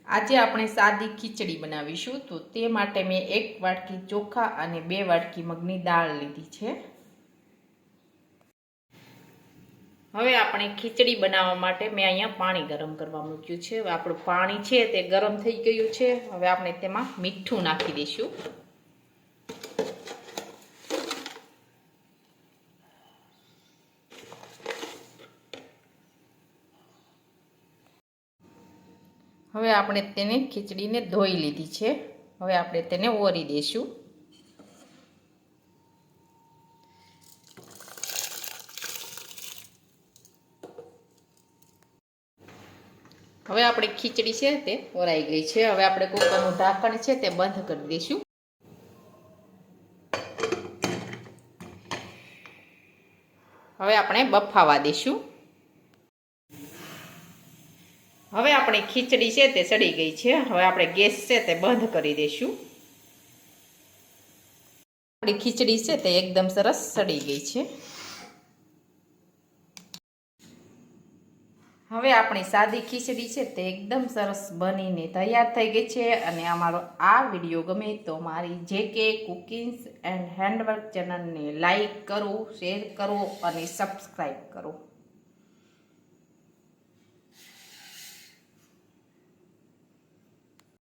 આજે આપણે સાદી ખીચડી બનાવીશું તો તે માટે મેં 1 વાટકી ચોખા અને 2 વાટકી મગની દાળ લીધી છે। હવે આપણે ખીચડી બનાવવા માટે મેં અહીંયા પાણી ગરમ કરવા મૂક્યું છે। હવે આપણું પાણી છે તે ગરમ થઈ ગયું છે। હવે આપણે તેમાં મીઠું નાખી દઈશું। હવે આપણે તેને ખીચડીને ધોઈ લીધી છે। હવે આપણે તેને ઓરી દઈશું। હવે આપણી ખીચડી છે તે ઓરાઈ ગઈ છે। હવે આપણે કુકરનું ઢાંકણ છે તે બંધ કરી દઈશું। હવે આપણે બફાવા દઈશું। હવે આપણી ખીચડી છે તે સડી ગઈ છે। હવે આપણે ગેસ છે તે બંધ કરી દઈશું। આપણી ખીચડી છે તે એકદમ સરસ સડી ગઈ છે। હવે આપણી સાદી ખીચડી છે તે એકદમ સરસ બનીને તૈયાર થઈ ગઈ છે। અને અમારો આ વિડીયો ગમે તો મારી જેકે કુકિંગ્સ એન્ડ હેન્ડવર્ક ચેનલને લાઈક કરો, શેર કરો અને સબસ્ક્રાઈબ કરો।